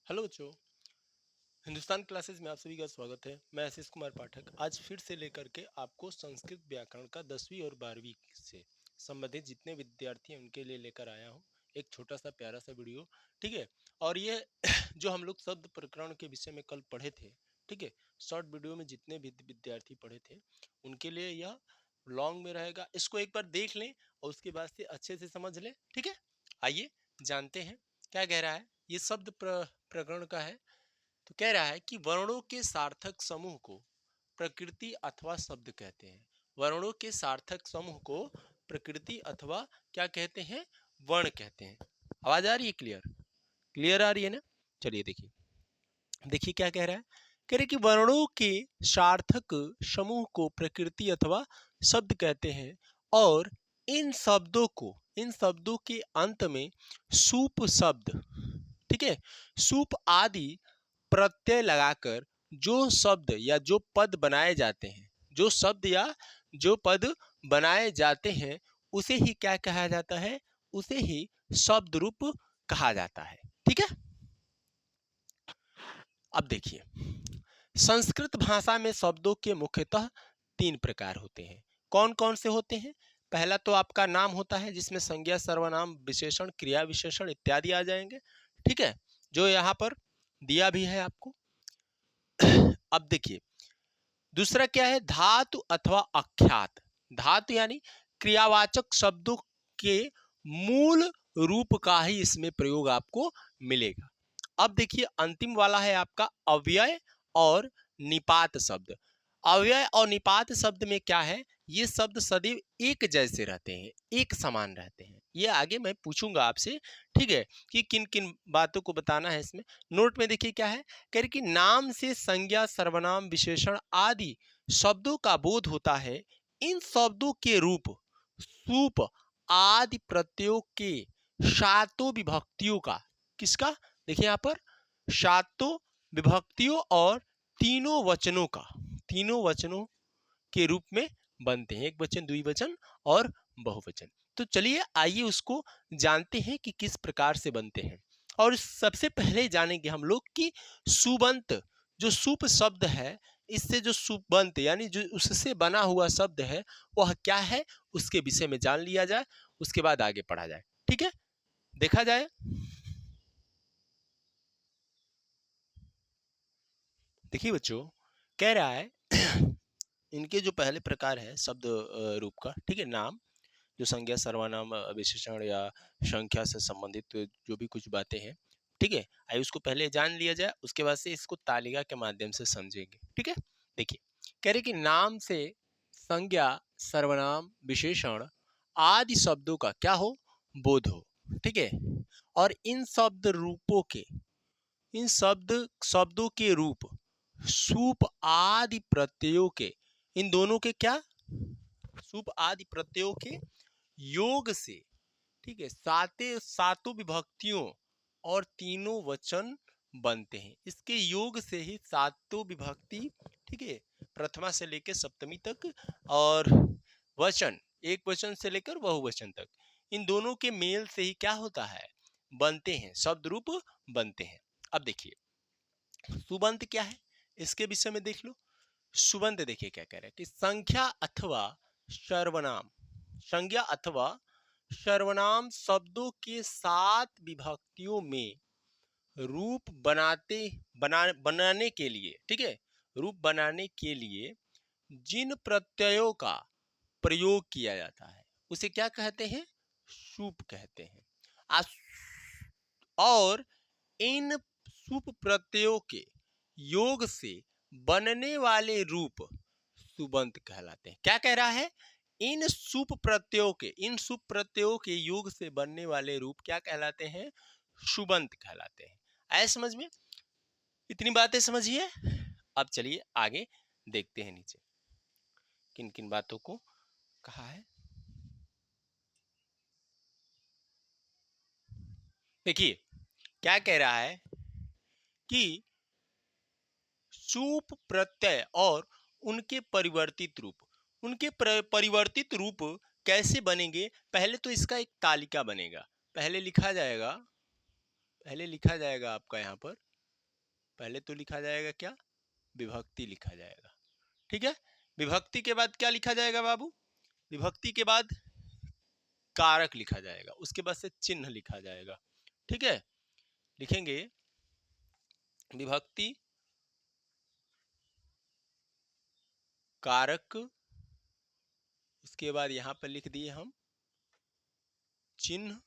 Hello बच्चों, Hindustan classes में आप सभी का स्वागत है। मैं आशीष कुमार पाठक आज फिर से लेकर के आपको संस्कृत व्याकरण का 10वीं और 12वीं से संबंधित जितने विद्यार्थी हैं उनके लिए लेकर आया हूँ एक छोटा सा प्यारा सा वीडियो। ठीक है। और ये जो हम लोग शब्द प्रकरण के विषय में कल पढ़े थे, ठीक है, शॉर्ट वीडियो में जितने भी विद्यार्थी पढ़े थे उनके लिए यह लॉन्ग में रहेगा। इसको एक बार देख लें और उसके बाद से अच्छे से समझ लें। ठीक है, आइए जानते हैं क्या कह रहा है। ये शब्द प्रकरण का है। तो कह रहा है कि वर्णों के सार्थक समूह को प्रकृति अथवा शब्द कहते हैं। वर्णों के सार्थक समूह को प्रकृति अथवा क्या कहते हैं? वर्ण कहते हैं। आवाज आ रही है? क्लियर क्लियर आ रही है ना? चलिए देखिए देखिए क्या कह रहा है। कह रहे कि वर्णों के सार्थक समूह को प्रकृति अथवा शब्द कहते हैं और इन शब्दों के अंत में सूप शब्द, ठीक है, सूप आदि प्रत्यय लगाकर जो शब्द या जो पद बनाए जाते हैं, जो शब्द या जो पद बनाए जाते हैं उसे ही क्या कहा जाता है? उसे ही शब्द रूप कहा जाता है। ठीक है। अब देखिए, संस्कृत भाषा में शब्दों के मुख्यतः 3 प्रकार होते हैं। कौन कौन से होते हैं? पहला तो आपका नाम होता है जिसमें संज्ञा, सर्वनाम, विशेषण, क्रिया विशेषण इत्यादि आ जाएंगे। ठीक है, जो यहाँ पर दिया भी है आपको। अब देखिए दूसरा क्या है? धातु अथवा अख्यात। धातु यानी क्रियावाचक शब्दों के मूल रूप का ही इसमें प्रयोग आपको मिलेगा। अब देखिए अंतिम वाला है आपका अव्यय और निपात शब्द। अव्यय और निपात शब्द में क्या है? ये शब्द सदैव एक जैसे रहते हैं, एक समान रहते हैं। ये आगे मैं पूछूंगा आपसे, ठीक है, कि किन किन बातों को बताना है इसमें। नोट में देखिए क्या है। कह रहे कि नाम से संज्ञा, सर्वनाम, विशेषण आदि शब्दों का बोध होता है। इन शब्दों के रूप सूप आदि प्रत्ययों के सातों विभक्तियों का, किसका? देखिए यहाँ पर सातों विभक्तियों और तीनों वचनों के रूप में बनते हैं। एक वचन, द्विवचन और बहुवचन। तो चलिए आइए उसको जानते हैं कि किस प्रकार से बनते हैं। और सबसे पहले जानेंगे हम लोग कि सुबंत, जो सुप शब्द है, इससे जो सुबंत यानी जो उससे बना हुआ शब्द है वह क्या है, उसके विषय में जान लिया जाए, उसके बाद आगे पढ़ा जाए। ठीक है, देखा जाए। देखिए बच्चों, कह रहा है इनके जो पहले प्रकार है शब्द रूप का, ठीक है, नाम, जो संज्ञा, सर्वनाम, विशेषण या संख्या से संबंधित जो भी कुछ बातें हैं, ठीक है, आइए उसको पहले जान लिया जाए, उसके बाद से इसको तालिका के माध्यम से समझेंगे। ठीक है, देखिए कह रहे कि नाम से संज्ञा, सर्वनाम, विशेषण आदि शब्दों का क्या हो? बोध हो। ठीक है, और इन शब्द रूपों के, इन शब्दों के रूप सूप आदि प्रत्ययों के, इन दोनों के क्या? सूप आदि प्रत्ययों के योग से, ठीक है, सातों विभक्तियों और तीनों वचन बनते हैं। इसके योग से ही सातों विभक्ति, ठीक है, प्रथमा से लेकर सप्तमी तक, और वचन एक वचन से लेकर बहुवचन तक, इन दोनों के मेल से ही क्या होता है? बनते हैं, शब्द रूप बनते हैं। अब देखिए सुबंत क्या है, इसके विषय में देख लो। सुबंत देखिए क्या कह रहा है कि संख्या अथवा सर्वनाम, संज्ञा अथवा सर्वनाम शब्दों के 7 विभक्तियों में रूप बनाने के लिए, ठीक है, रूप बनाने के लिए जिन प्रत्ययों का प्रयोग किया जाता है उसे क्या कहते हैं? सूप कहते हैं। और इन सूप प्रत्ययों के योग से बनने वाले रूप सुबंत कहलाते हैं। क्या कह रहा है? इन सूप प्रत्ययों के योग से बनने वाले रूप क्या कहलाते हैं? सुबंत कहलाते हैं। आए समझ में? इतनी बातें समझिए। अब चलिए आगे देखते हैं नीचे किन किन बातों को कहा है। देखिए क्या कह रहा है कि सूप प्रत्यय और उनके परिवर्तित रूप कैसे बनेंगे? पहले तो इसका एक तालिका बनेगा। पहले लिखा जाएगा आपका यहाँ पर पहले तो लिखा जाएगा क्या, विभक्ति लिखा जाएगा। ठीक है, विभक्ति के बाद क्या लिखा जाएगा बाबू, विभक्ति के बाद कारक लिखा जाएगा, उसके बाद से चिन्ह लिखा जाएगा। ठीक है, लिखेंगे विभक्ति, कारक, उसके बाद यहां पर लिख दिए हम चिन्ह,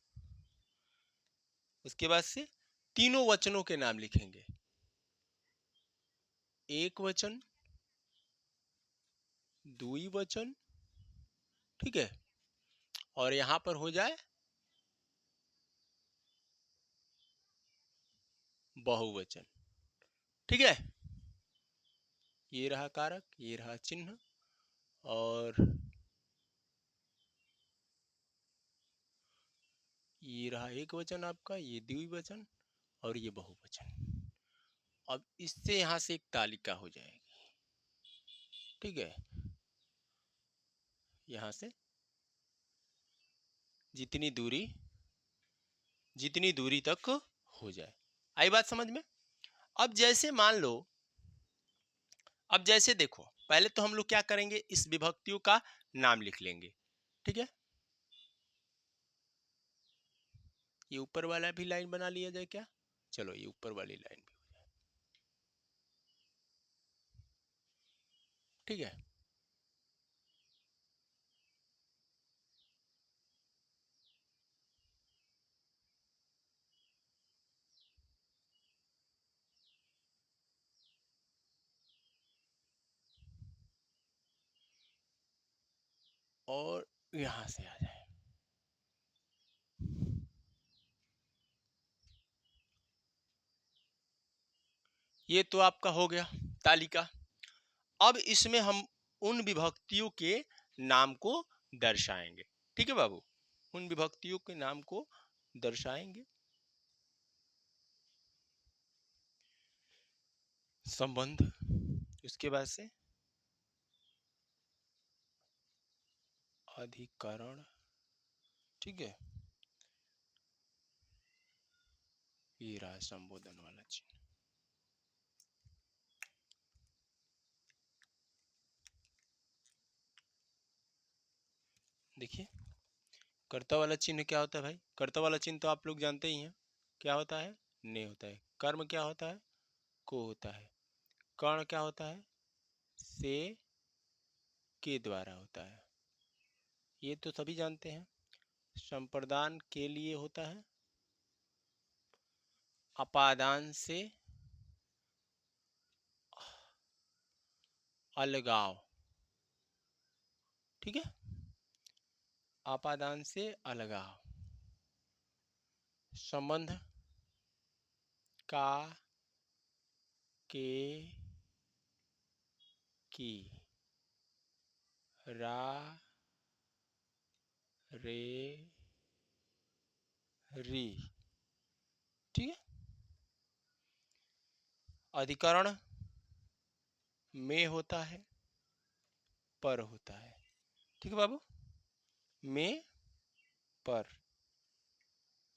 उसके बाद से तीनों वचनों के नाम लिखेंगे, एक वचन, द्विवचन, ठीक है, और यहां पर हो जाए बहुवचन। ठीक है, ये रहा कारक, ये रहा चिन्ह, और ये रहा एक वचन आपका, ये द्विवचन, और ये बहुवचन। अब इससे यहां से एक तालिका हो जाएगी। ठीक है, यहां से जितनी दूरी तक हो जाए। आई बात समझ में? अब जैसे मान लो, अब जैसे देखो, पहले तो हम लोग क्या करेंगे, इस विभक्तियों का नाम लिख लेंगे। ठीक है, ये ऊपर वाला भी लाइन बना लिया जाए क्या, चलो ये ऊपर वाली लाइन भी हो जाए। ठीक है, और यहां से आ जाए, ये तो आपका हो गया तालिका। अब इसमें हम उन विभक्तियों के नाम को दर्शाएंगे। ठीक है बाबू, उन विभक्तियों के नाम को दर्शाएंगे। संबंध, उसके बाद से अधिकरण। ठीक है, ये रहा संबोधन वाला चिन्ह। देखिए, कर्ता वाला चिन्ह क्या होता है भाई, कर्ता वाला चिन्ह तो आप लोग जानते ही हैं, क्या होता है, ने होता है। कर्म क्या होता है, को होता है। कर्ण क्या होता है, से के द्वारा होता है, ये तो सभी जानते हैं। संप्रदान के लिए होता है, अपादान से अलगाव। ठीक है, अपादान से अलगाव। संबंध का, के, की, रा, रे, री। ठीक है, अधिकरण में होता है, पर होता है। ठीक है बाबू, में, पर।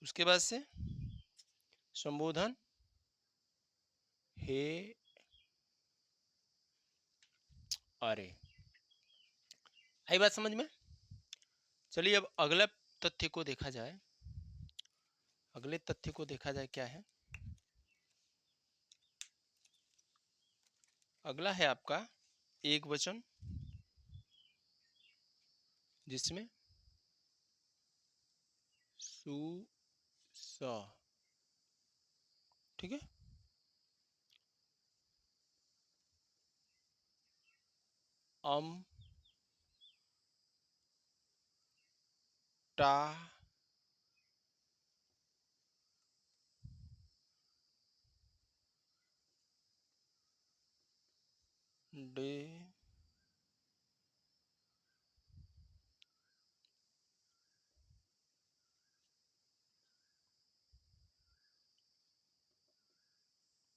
उसके बाद से संबोधन, हे, अरे। आई बात समझ में? चलिए अब अगला तथ्य को देखा जाए। अगले तथ्य को देखा जाए क्या है। अगला है आपका एक वचन, जिसमें सु, स। ठीक है, अम, टा, डे,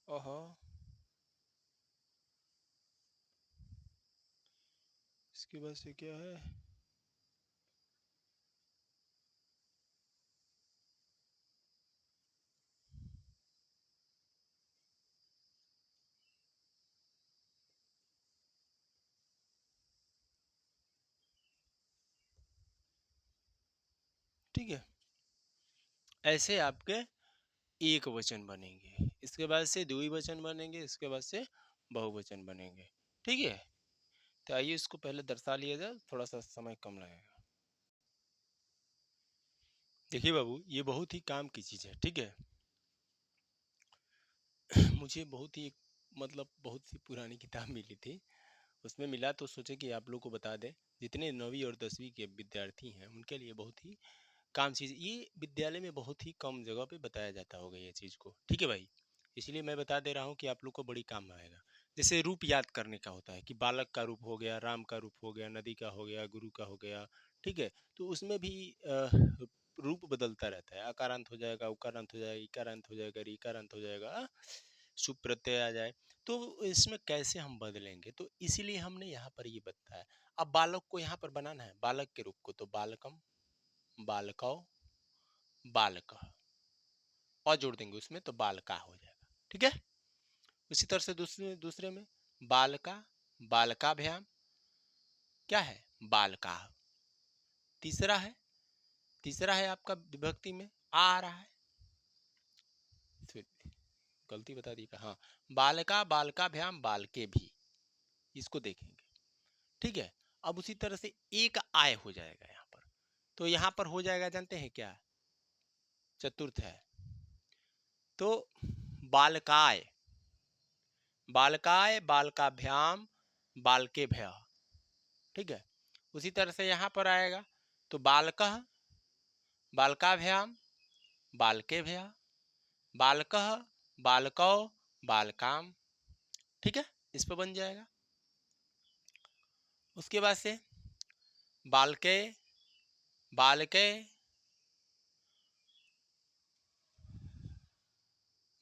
अह। इसके बाद से क्या है, ठीक है, ऐसे आपके एक वचन बनेंगे, इसके बाद से द्विवचन बनेंगे, इसके बाद से बहुवचन बनेंगे। ठीक है, तो आइए इसको पहले दर्शा लिया जाए, थोड़ा सा समय कम लगेगा। देखिए बाबू, ये बहुत ही काम की चीज है। ठीक है, मुझे बहुत ही मतलब बहुत सी पुरानी किताब मिली थी, उसमें मिला तो सोचे कि आप लोग को बता दें। जितने 9वीं और 10वीं के विद्यार्थी हैं उनके लिए बहुत ही काम चीज, ये विद्यालय में बहुत ही कम जगह पे बताया जाता होगा ये चीज को। ठीक है भाई, इसलिए मैं बता दे रहा हूँ कि आप लोग को बड़ी काम आएगा। जैसे रूप याद करने का होता है कि बालक का रूप हो गया, राम का रूप हो गया, नदी का हो गया, गुरु का हो गया। ठीक है, तो उसमें भी रूप बदलता रहता है, अकारांत हो जाएगा, उकारांत हो जाएगा, इकारांत हो जाएगा, रीकारांत हो जाएगा, सुप्रत्यय आ जाए। तो इसमें कैसे हम बदलेंगे, तो इसीलिए हमने यहाँ पर ये बताया। अब बालक को यहाँ पर बनाना है बालक के रूप को, तो बालकम, बालकौ, बालक, और जोड़ देंगे उसमें तो बालका हो जाएगा। ठीक है, उसी तरह से दूसरे दूसरे में बालका, बालकाभ्याम, क्या है, बालका। तीसरा है, तीसरा है आपका विभक्ति में आ रहा है, फिर गलती बता दी का, हाँ, बालका, बालकाभ्याम, बालके भी, इसको देखेंगे। ठीक है, अब उसी तरह से एक आय हो जाएगा यहाँ पर, तो यहाँ पर हो जाएगा, जानते हैं क्या, चतुर्थ है, तो बालकाय, बालकाय, बालकाभ्याम, बालके भय। ठीक है, उसी तरह से यहाँ पर आएगा तो बालकः, बालकाभ्याम, बालके भय, बालकः, बालकौ, बालकाम। ठीक है, इस पर बन जाएगा। उसके बाद से बालके, बालके,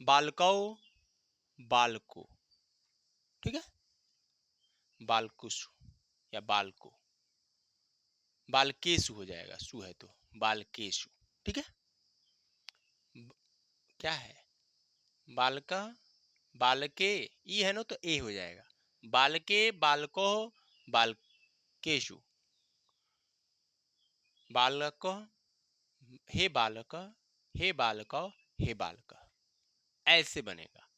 बालकौ, बालको। ठीक है, बालकुसु या बालको, बालकेशु हो जाएगा, सु है तो बालकेशु। ठीक है, क्या है, बालका, बालके, ई है ना तो ए हो जाएगा, बालके, बालको, बालकेशु, बालक, हे बालक, हे बालक, हे बालक, ऐसे बनेगा।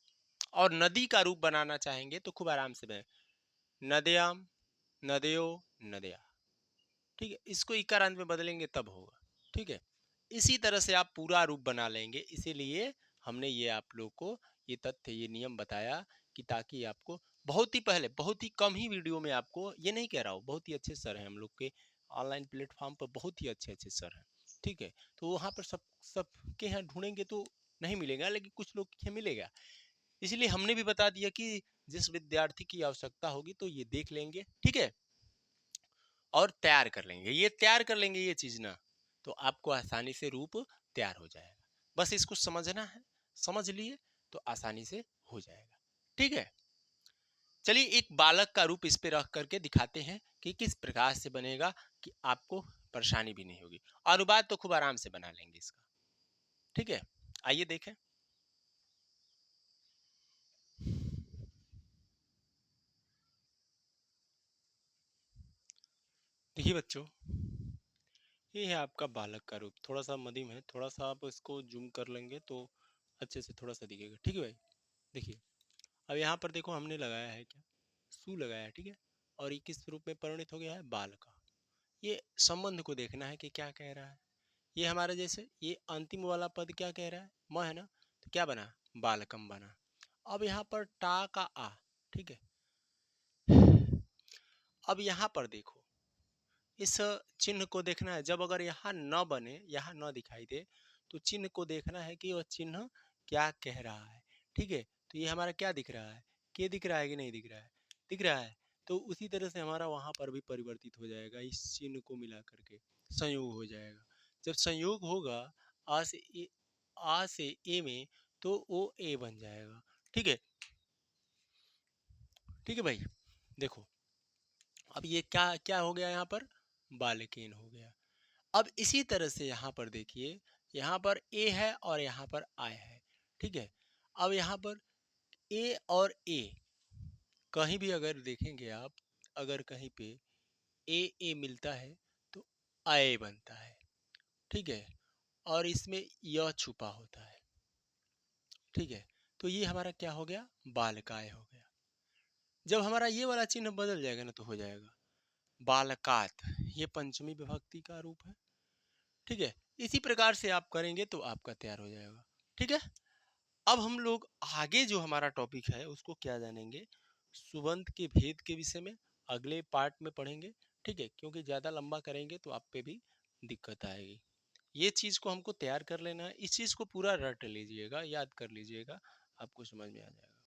और नदी का रूप बनाना चाहेंगे तो खूब आराम से बने, नदयाम, नदयो, नदया। ठीक है, इसको इकारांत में बदलेंगे तब होगा। ठीक है, इसी तरह से आप पूरा रूप बना लेंगे, इसीलिए हमने ये आप लोग को ये तथ्य, ये नियम बताया कि ताकि आपको बहुत ही पहले, बहुत ही कम ही वीडियो में, आपको ये नहीं कह रहा हूँ, बहुत ही अच्छे सर हैं हम लोग के ऑनलाइन प्लेटफॉर्म पर, बहुत ही अच्छे अच्छे सर हैं। ठीक है, तो वहाँ पर सब के यहाँ ढूंढेंगे तो नहीं मिलेगा, लेकिन कुछ लोग के यहाँ मिलेगा, इसलिए हमने भी बता दिया कि जिस विद्यार्थी की आवश्यकता होगी तो ये देख लेंगे। ठीक है, और तैयार कर लेंगे, ये तैयार कर लेंगे ये चीज ना, तो आपको आसानी से रूप तैयार हो जाएगा। बस इसको समझना है, समझ लिए तो आसानी से हो जाएगा। ठीक है, चलिए एक बालक का रूप इस पे रख करके दिखाते हैं कि किस प्रकार से बनेगा, कि आपको परेशानी भी नहीं होगी, अनुवाद तो खूब आराम से बना लेंगे इसका। ठीक है, आइए देखें। देखिए बच्चों, ये है आपका बालक का रूप, थोड़ा सा मध्यम है, थोड़ा सा आप इसको जूम कर लेंगे तो अच्छे से थोड़ा सा दिखेगा। ठीक है भाई, देखिए अब यहाँ पर देखो हमने लगाया है क्या, सु लगाया है। ठीक है, और ये किस रूप में परिणित हो गया है, बाल का। ये संबंध को देखना है कि क्या कह रहा है, ये हमारे जैसे ये अंतिम वाला पद क्या कह रहा है, म है ना, तो क्या बना, बालकम बना। अब यहाँ पर टा का आ। ठीक है, अब यहाँ पर देखो, इस चिन्ह को देखना है, जब अगर यहाँ न बने, यहाँ न दिखाई दे, तो चिन्ह को देखना है कि वह चिन्ह क्या कह रहा है। ठीक है, तो ये हमारा क्या दिख रहा है, के दिख रहा है कि नहीं दिख रहा है, दिख रहा है। तो उसी तरह से हमारा वहां पर भी परिवर्तित हो जाएगा, इस चिन्ह को मिला करके संयोग हो जाएगा। जब संयोग होगा आ से ए में, तो ओ ए बन जाएगा। ठीक है, ठीक है भाई, देखो अब ये क्या क्या हो गया, यहाँ पर बालकेन हो गया। अब इसी तरह से यहाँ पर देखिए, यहाँ पर ए है और यहाँ पर आई है। ठीक है, अब यहाँ पर ए और ए, कहीं भी अगर देखेंगे आप, अगर कहीं पे ए ए मिलता है तो आए बनता है, ठीक है, और इसमें य छुपा होता है। ठीक है, तो ये हमारा क्या हो गया, बालकाय हो गया। जब हमारा ये वाला चिन्ह बदल जाएगा ना तो हो जाएगा बालकात, ये पंचमी विभक्ति का रूप है। ठीक है, इसी प्रकार से आप करेंगे तो आपका तैयार हो जाएगा। ठीक है, अब हम लोग आगे जो हमारा टॉपिक है उसको क्या जानेंगे, सुबंत के भेद के विषय में अगले पार्ट में पढ़ेंगे। ठीक है, क्योंकि ज्यादा लंबा करेंगे तो आप पे भी दिक्कत आएगी। ये चीज को हमको तैयार कर लेना है, इस चीज को पूरा रट लीजिएगा, याद कर लीजिएगा, आपको समझ में आ जाएगा।